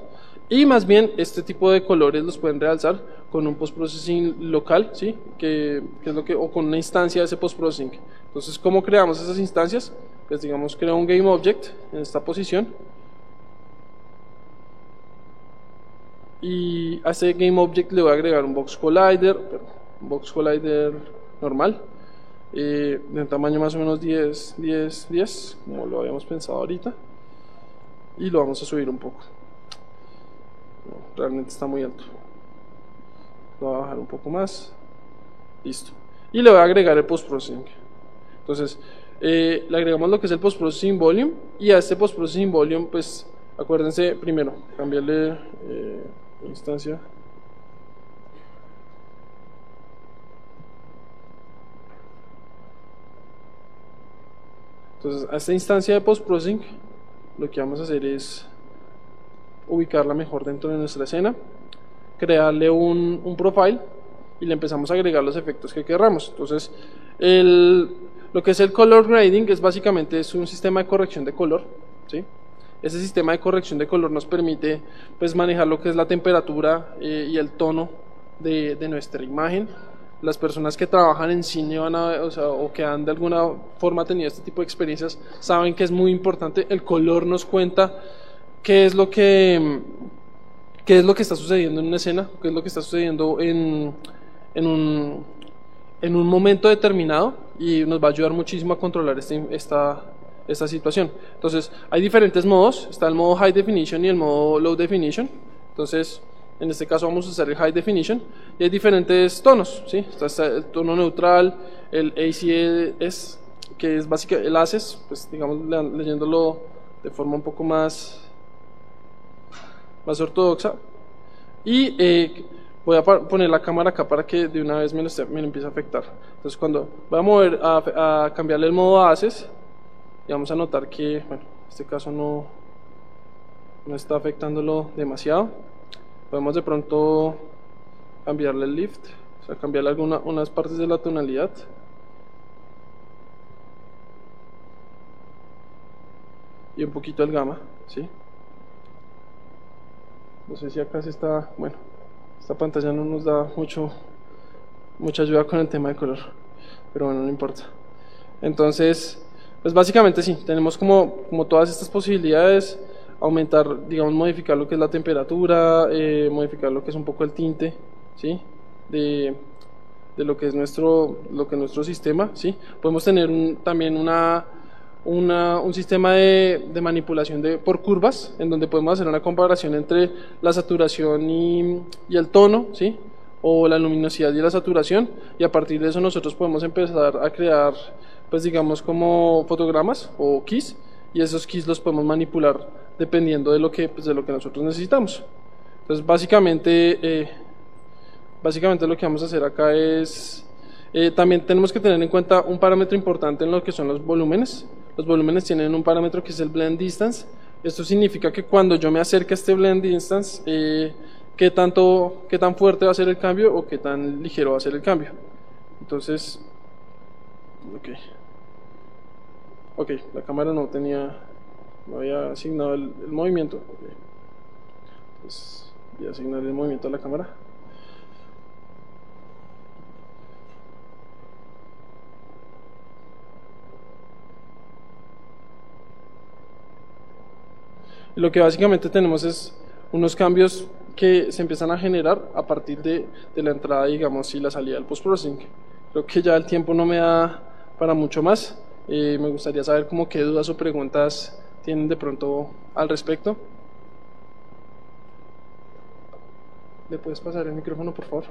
[SPEAKER 1] Y más bien este tipo de colores los pueden realzar con un post-processing local, ¿sí? Que es o con una instancia de ese post-processing. Entonces, ¿cómo creamos esas instancias? Pues digamos, creo un game object en esta posición. Y a ese game object le voy a agregar un box collider normal, de un tamaño más o menos 10, 10, 10, como lo habíamos pensado ahorita. Y lo vamos a subir un poco. No, realmente está muy alto. Lo voy a bajar un poco más. Listo. Y le voy a agregar el post-processing. Entonces, le agregamos lo que es el post-processing volume. Y a este post-processing volume, pues, acuérdense primero, cambiarle instancia. Entonces, a esta instancia de post-processing, lo que vamos a hacer es ubicarla mejor dentro de nuestra escena, crearle un profile y le empezamos a agregar los efectos que queramos. Entonces, lo que es el color grading es básicamente un sistema de corrección de color, ¿sí? Ese sistema de corrección de color nos permite, pues, manejar lo que es la temperatura y el tono de nuestra imagen. Las personas que trabajan en cine o que han de alguna forma tenido este tipo de experiencias saben que es muy importante. El color nos cuenta qué es lo que está sucediendo en una escena, qué es lo que está sucediendo en un momento determinado, y nos va a ayudar muchísimo a controlar esta situación. Entonces, hay diferentes modos. Está el modo High Definition y el modo Low Definition. Entonces, en este caso vamos a usar el High Definition, y hay diferentes tonos, ¿sí? Está el tono neutral, el ACS, que es básicamente el ACES, pues, digamos, leyéndolo de forma un poco más ortodoxa. Y voy a poner la cámara acá para que de una vez me lo empiece a afectar. Entonces, cuando voy a mover a cambiarle el modo ACES, y vamos a notar que, bueno, en este caso no está afectándolo demasiado. Podemos de pronto cambiarle el lift, o sea, cambiarle unas partes de la tonalidad. Y un poquito el gamma, ¿sí? No sé si acá se está, bueno, esta pantalla no nos da mucha ayuda con el tema de color, pero bueno, no importa. Entonces, pues básicamente sí, tenemos como todas estas posibilidades: aumentar, digamos, modificar lo que es la temperatura, modificar lo que es un poco el tinte, ¿sí? De lo que es nuestro sistema, ¿sí? Podemos tener también un sistema de manipulación por curvas, en donde podemos hacer una comparación entre la saturación y el tono, ¿sí? O la luminosidad y la saturación, y a partir de eso nosotros podemos empezar a crear, pues, digamos, como fotogramas o keys, y esos keys los podemos manipular dependiendo de lo que nosotros necesitamos. Entonces, básicamente lo que vamos a hacer acá es, también tenemos que tener en cuenta un parámetro importante en lo que son los volúmenes. Los volúmenes tienen un parámetro que es el blend distance. Esto significa que cuando yo me acerque a este blend distance, qué tan fuerte va a ser el cambio o qué tan ligero va a ser el cambio. Entonces, ok, la cámara no había asignado el movimiento. Okay. Entonces, voy a asignar el movimiento a la cámara. Y lo que básicamente tenemos es unos cambios que se empiezan a generar a partir de la entrada, digamos, y la salida del post-processing. Creo que ya el tiempo no me da para mucho más. Me gustaría saber qué dudas o preguntas tienen de pronto al respecto. ¿Le puedes pasar el micrófono, por favor?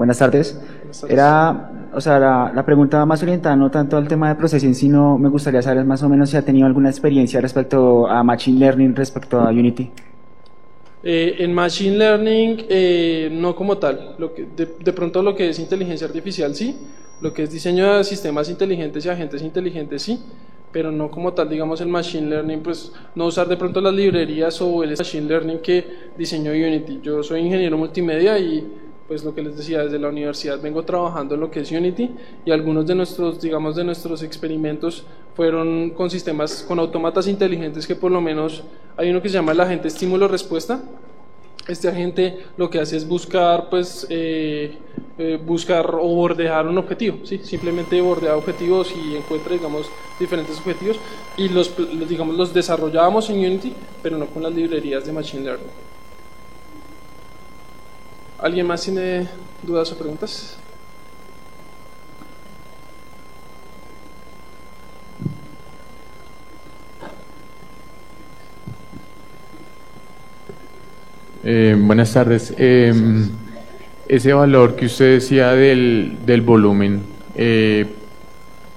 [SPEAKER 2] Buenas tardes.
[SPEAKER 1] Buenas tardes.
[SPEAKER 2] O sea, la pregunta va más orientada no tanto al tema de processing, sino me gustaría saber más o menos si ha tenido alguna experiencia respecto a Machine Learning, respecto a Unity.
[SPEAKER 1] En Machine Learning, no como tal. De pronto lo que es inteligencia artificial, sí. Lo que es diseño de sistemas inteligentes y agentes inteligentes, sí. Pero no como tal, digamos, el Machine Learning, pues no usar de pronto las librerías o el Machine Learning que diseñó Unity. Yo soy ingeniero multimedia y pues lo que les decía, desde la universidad vengo trabajando en lo que es Unity y algunos de nuestros, digamos, de nuestros experimentos fueron con sistemas, con autómatas inteligentes que por lo menos, hay uno que se llama el agente estímulo-respuesta. Este agente lo que hace es buscar, pues, buscar o bordear un objetivo, ¿sí? Simplemente bordea objetivos y encuentra, digamos, diferentes objetivos y digamos, los desarrollábamos en Unity, pero no con las librerías de Machine Learning. ¿Alguien más tiene dudas o preguntas?
[SPEAKER 3] Buenas tardes. Ese valor que usted decía del volumen,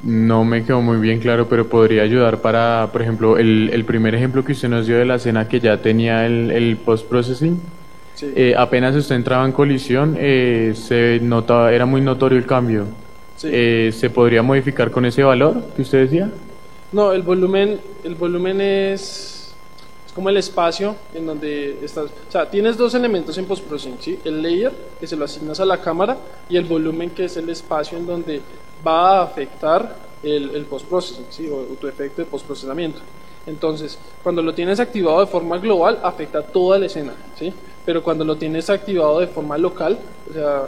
[SPEAKER 3] no me quedó muy bien claro, pero podría ayudar para, por ejemplo, el primer ejemplo que usted nos dio de la escena que ya tenía el post-processing.
[SPEAKER 1] Sí.
[SPEAKER 3] Apenas usted entraba en colisión, se notaba, era muy notorio el cambio.
[SPEAKER 1] Sí.
[SPEAKER 3] ¿Se podría modificar con ese valor que usted decía?
[SPEAKER 1] No, el volumen es como el espacio en donde estás. O sea, tienes dos elementos en post-processing, ¿sí? El layer, que se lo asignas a la cámara, y el volumen, que es el espacio en donde va a afectar el post-processing, ¿sí? O tu efecto de post-procesamiento. Entonces, cuando lo tienes activado de forma global, afecta toda la escena, ¿sí? Pero cuando lo tienes activado de forma local, o sea,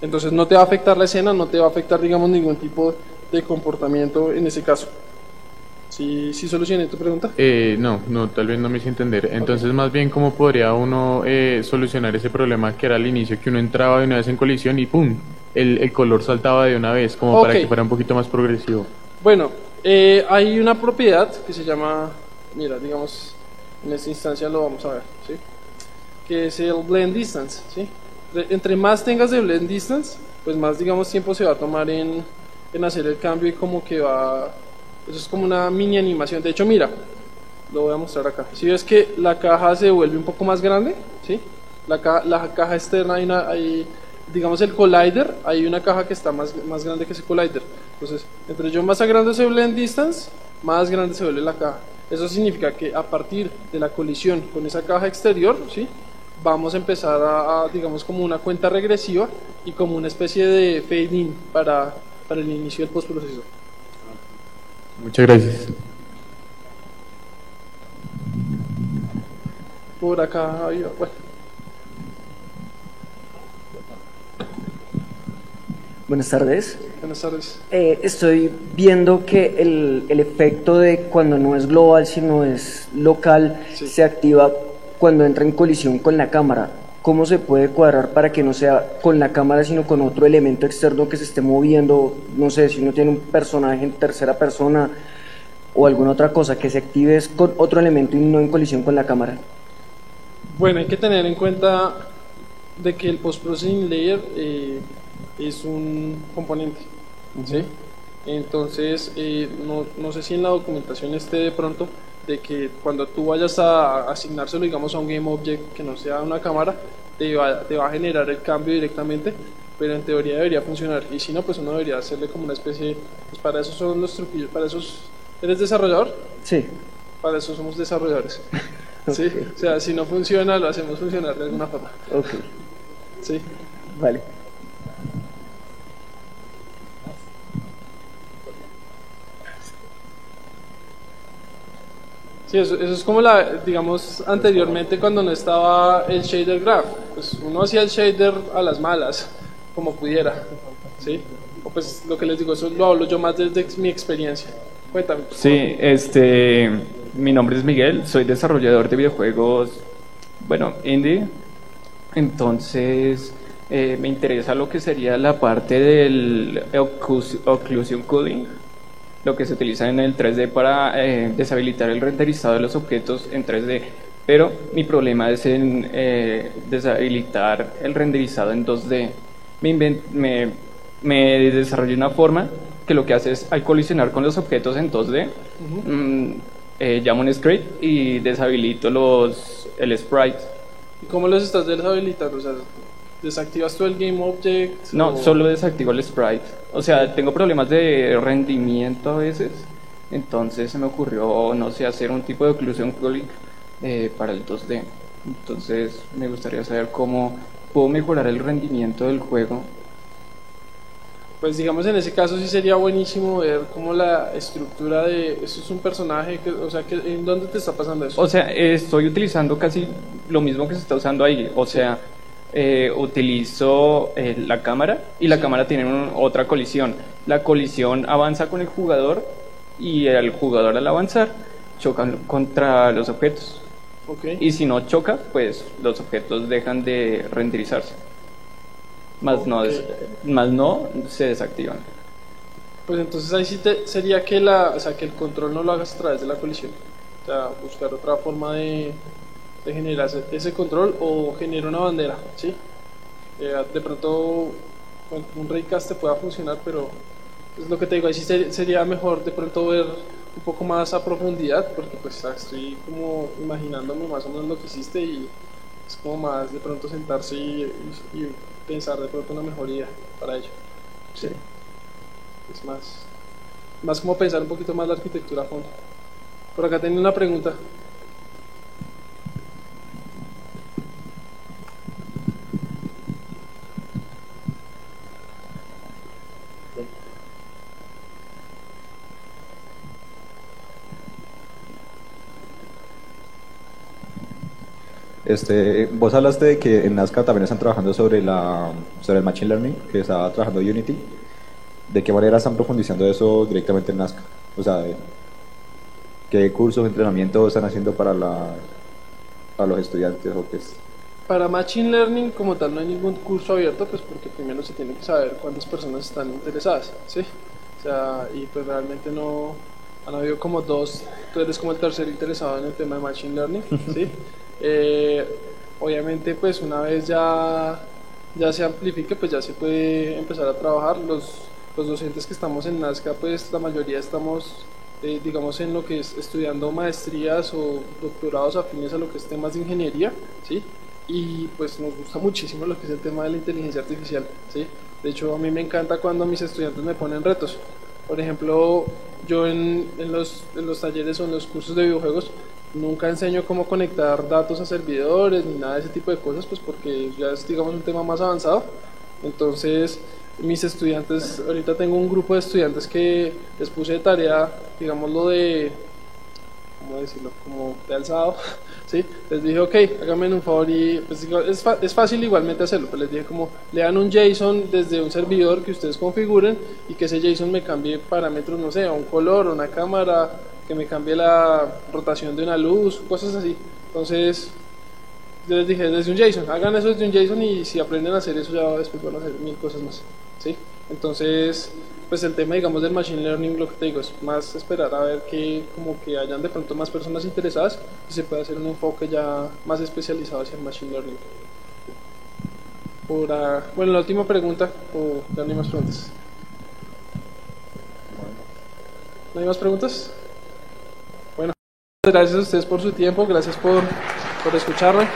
[SPEAKER 1] entonces no te va a afectar la escena, no te va a afectar, digamos, ningún tipo de comportamiento en ese caso. ¿Sí solucioné tu pregunta?
[SPEAKER 3] No, tal vez no me hice entender. Entonces, más bien, ¿cómo podría uno solucionar ese problema que era al inicio, que uno entraba de una vez en colisión y ¡pum! El color saltaba de una vez, como para que fuera un poquito más progresivo?
[SPEAKER 1] Bueno, hay una propiedad que se llama, mira, digamos, en esta instancia lo vamos a ver, ¿sí? Que es el blend distance, ¿sí? Entre más tengas de blend distance, pues más, digamos, tiempo se va a tomar en hacer el cambio, y como que eso es como una mini animación. De hecho, mira, lo voy a mostrar acá. Si ves que la caja se vuelve un poco más grande, ¿sí? La caja externa, digamos, el collider, hay una caja que está más grande que ese collider. Entonces, entre yo más agrando ese blend distance, más grande se vuelve la caja. Eso significa que a partir de la colisión con esa caja exterior, ¿sí? Vamos a empezar a, digamos, como una cuenta regresiva y como una especie de fade in para el inicio del postproceso.
[SPEAKER 3] Muchas gracias.
[SPEAKER 1] Por acá había, bueno.
[SPEAKER 4] Buenas tardes.
[SPEAKER 1] Buenas tardes.
[SPEAKER 4] Estoy viendo que el efecto de cuando no es global sino es local,
[SPEAKER 1] Sí.
[SPEAKER 4] se activa cuando entra en colisión con la cámara. ¿Cómo se puede cuadrar para que no sea con la cámara sino con otro elemento externo que se esté moviendo? No sé, si uno tiene un personaje en tercera persona o alguna otra cosa, que se active es con otro elemento y no en colisión con la cámara.
[SPEAKER 1] Bueno, hay que tener en cuenta de que el post-processing layer es un componente, ¿sí? Entonces, no sé si en la documentación esté de pronto de que cuando tú vayas a asignárselo, digamos, a un game object que no sea una cámara, te va a generar el cambio directamente, pero en teoría debería funcionar, y si no, pues uno debería hacerle como una especie, pues para eso son los truquillos, para esos. ¿Eres desarrollador?
[SPEAKER 4] Sí.
[SPEAKER 1] Para eso somos desarrolladores. ¿Sí?
[SPEAKER 4] Ok.
[SPEAKER 1] O sea, si no funciona, lo hacemos funcionar de alguna forma.
[SPEAKER 4] Ok,
[SPEAKER 1] ¿Sí?
[SPEAKER 4] vale.
[SPEAKER 1] Sí, eso es como digamos, anteriormente cuando no estaba el shader graph, pues uno hacía el shader a las malas, como pudiera, ¿sí? O pues lo que les digo, eso lo hablo yo más desde mi experiencia. Cuéntame.
[SPEAKER 5] Sí, mi nombre es Miguel, soy desarrollador de videojuegos, bueno, indie. Entonces, me interesa lo que sería la parte del occlusion coding, lo que se utiliza en el 3D para deshabilitar el renderizado de los objetos en 3D. Pero mi problema es en deshabilitar el renderizado en 2D. Me desarrollé una forma que lo que hace es, al colisionar con los objetos en 2D, llamo un script y deshabilito el sprite.
[SPEAKER 1] ¿Y cómo los estás deshabilitando? O sea, ¿desactivas tú el Game Object?
[SPEAKER 5] No, solo desactivo el sprite. O sea, tengo problemas de rendimiento a veces, entonces se me ocurrió, no sé, hacer un tipo de oclusión cooling para el 2D. Entonces me gustaría saber cómo puedo mejorar el rendimiento del juego.
[SPEAKER 1] Pues digamos en ese caso sí sería buenísimo ver cómo la estructura de... Eso es un personaje, o sea, ¿en dónde te está pasando eso?
[SPEAKER 5] O sea, estoy utilizando casi lo mismo que se está usando ahí. O sea, utilizo la cámara y la cámara tiene otra colisión. La colisión avanza con el jugador y el jugador al avanzar choca contra los objetos.
[SPEAKER 1] Okay.
[SPEAKER 5] Y si no choca, pues los objetos dejan de renderizarse. Más no se desactivan.
[SPEAKER 1] Pues entonces ahí sí sería que o sea, que el control no lo hagas a través de la colisión. O sea, buscar otra forma de generar ese control o generar una bandera, ¿sí? De pronto bueno, un raycast te pueda funcionar, pero es lo que te digo, ahí sí sería mejor de pronto ver un poco más a profundidad, porque pues estoy como imaginándome más o menos lo que hiciste y es como más de pronto sentarse y pensar de pronto una mejoría para ello. Sí. Es más como pensar un poquito más la arquitectura a fondo. Por acá tengo una pregunta.
[SPEAKER 6] Vos hablaste de que en Nazca también están trabajando sobre el Machine Learning, que estaba trabajando Unity. ¿De qué manera están profundizando eso directamente en Nazca? O sea, ¿qué cursos de entrenamiento están haciendo para los estudiantes o qué es?
[SPEAKER 1] Para Machine Learning como tal no hay ningún curso abierto, pues porque primero se tiene que saber cuántas personas están interesadas, ¿sí? O sea, y pues realmente no han habido como dos, tú eres como el tercer interesado en el tema de Machine Learning, ¿sí? Obviamente pues una vez ya se amplifique, pues ya se puede empezar a trabajar. Los docentes que estamos en Nazca, pues la mayoría estamos digamos en lo que es estudiando maestrías o doctorados afines a lo que es temas de ingeniería, ¿sí? Y pues nos gusta muchísimo lo que es el tema de la inteligencia artificial, ¿sí? De hecho a mí me encanta cuando mis estudiantes me ponen retos. Por ejemplo, yo en los talleres o en los cursos de videojuegos nunca enseño cómo conectar datos a servidores ni nada de ese tipo de cosas, pues porque ya es, digamos, un tema más avanzado. Entonces, mis estudiantes, ahorita tengo un grupo de estudiantes que les puse de tarea, digámoslo de, ¿cómo decirlo? Como de alzado, ¿sí? Les dije, ok, háganme un favor y pues, es fácil igualmente hacerlo, pero les dije como, lean un JSON desde un servidor que ustedes configuren y que ese JSON me cambie parámetros, no sé, a un color, una cámara, que me cambie la rotación de una luz, cosas así. Entonces, yo les dije, desde un JSON, hagan eso desde un JSON y si aprenden a hacer eso ya después van a hacer mil cosas más, ¿sí? Entonces, pues el tema, digamos, del Machine Learning, lo que te digo, es más esperar a ver que como que hayan de pronto más personas interesadas y se puede hacer un enfoque ya más especializado hacia el Machine Learning. Bueno, la última pregunta, o ya no hay más preguntas. ¿No hay más preguntas? Bueno, gracias a ustedes por su tiempo, gracias por escucharme.